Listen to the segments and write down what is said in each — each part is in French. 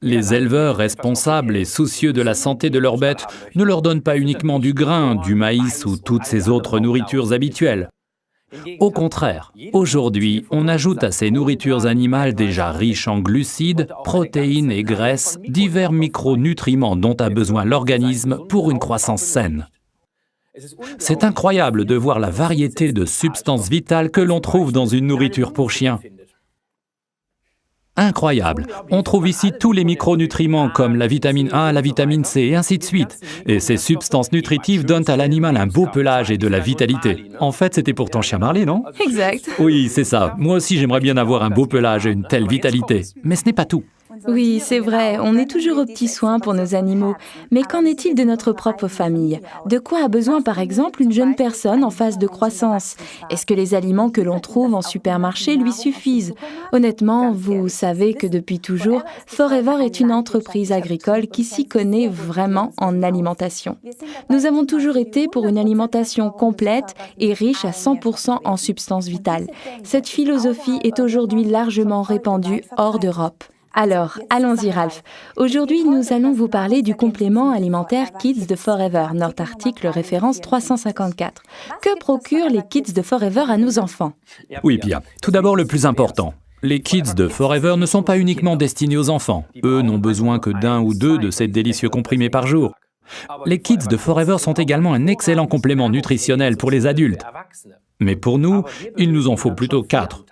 Les éleveurs responsables et soucieux de la santé de leurs bêtes ne leur donnent pas uniquement du grain, du maïs ou toutes ces autres nourritures habituelles. Au contraire, aujourd'hui, on ajoute à ces nourritures animales déjà riches en glucides, protéines et graisses, divers micronutriments dont a besoin l'organisme pour une croissance saine. C'est incroyable de voir la variété de substances vitales que l'on trouve dans une nourriture pour chien. Incroyable. On trouve ici tous les micronutriments comme la vitamine A, la vitamine C et ainsi de suite. Et ces substances nutritives donnent à l'animal un beau pelage et de la vitalité. En fait, c'était pour ton chien Marley, non? Exact. Oui, c'est ça. Moi aussi, j'aimerais bien avoir un beau pelage et une telle vitalité. Mais ce n'est pas tout. Oui, c'est vrai, on est toujours aux petits soins pour nos animaux. Mais qu'en est-il de notre propre famille? De quoi a besoin par exemple une jeune personne en phase de croissance? Est-ce que les aliments que l'on trouve en supermarché lui suffisent? Honnêtement, vous savez que depuis toujours, Forever est une entreprise agricole qui s'y connaît vraiment en alimentation. Nous avons toujours été pour une alimentation complète et riche à 100% en substances vitales. Cette philosophie est aujourd'hui largement répandue hors d'Europe. Alors, allons-y Ralph. Aujourd'hui, nous allons vous parler du complément alimentaire Kids de Forever, notre article référence 354. Que procurent les Kids de Forever à nos enfants? Oui, Pia. Tout d'abord, le plus important. Les Kids de Forever ne sont pas uniquement destinés aux enfants. Eux n'ont besoin que d'un ou deux de ces délicieux comprimés par jour. Les Kids de Forever sont également un excellent complément nutritionnel pour les adultes. Mais pour nous, il nous en faut plutôt 4.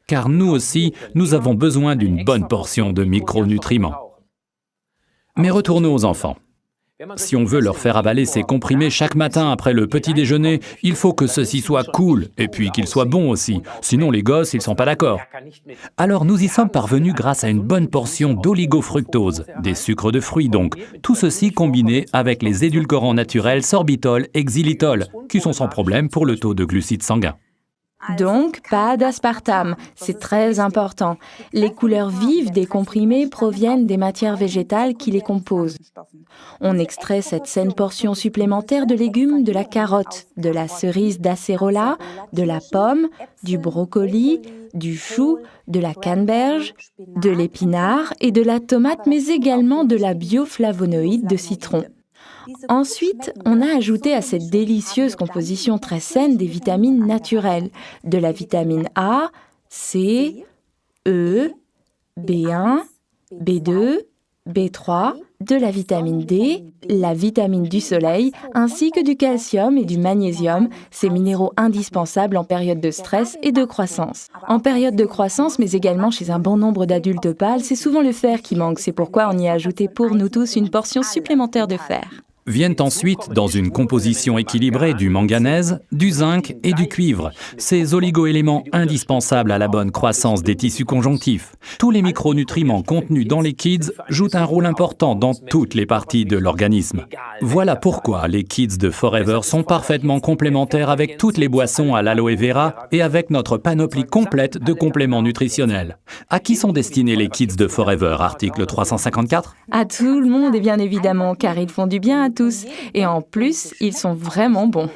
Car nous aussi, nous avons besoin d'une bonne portion de micronutriments. Mais retournons aux enfants. Si on veut leur faire avaler ces comprimés chaque matin après le petit déjeuner, il faut que ceci soit cool, et puis qu'ils soient bons aussi. Sinon les gosses, ils sont pas d'accord. Alors nous y sommes parvenus grâce à une bonne portion d'oligofructose, des sucres de fruits donc. Tout ceci combiné avec les édulcorants naturels sorbitol et xylitol, qui sont sans problème pour le taux de glucides sanguins. Donc, pas d'aspartame, c'est très important. Les couleurs vives des comprimés proviennent des matières végétales qui les composent. On extrait cette saine portion supplémentaire de légumes de la carotte, de la cerise d'acérola, de la pomme, du brocoli, du chou, de la canneberge, de l'épinard et de la tomate, mais également de la bioflavonoïde de citron. Ensuite, on a ajouté à cette délicieuse composition très saine des vitamines naturelles, de la vitamine A, C, E, B1, B2, B3, de la vitamine D, la vitamine du soleil, ainsi que du calcium et du magnésium, ces minéraux indispensables en période de stress et de croissance. En période de croissance, mais également chez un bon nombre d'adultes pâles, c'est souvent le fer qui manque, c'est pourquoi on y a ajouté pour nous tous une portion supplémentaire de fer. Viennent ensuite, dans une composition équilibrée, du manganèse, du zinc et du cuivre, ces oligo-éléments indispensables à la bonne croissance des tissus conjonctifs. Tous les micronutriments contenus dans les Kids jouent un rôle important dans toutes les parties de l'organisme. Voilà pourquoi les Kids de Forever sont parfaitement complémentaires avec toutes les boissons à l'aloe vera et avec notre panoplie complète de compléments nutritionnels. À qui sont destinés les Kids de Forever, article 354? À tout le monde, et bien évidemment, car ils font du bien à tous. Et en plus, ils sont vraiment bons.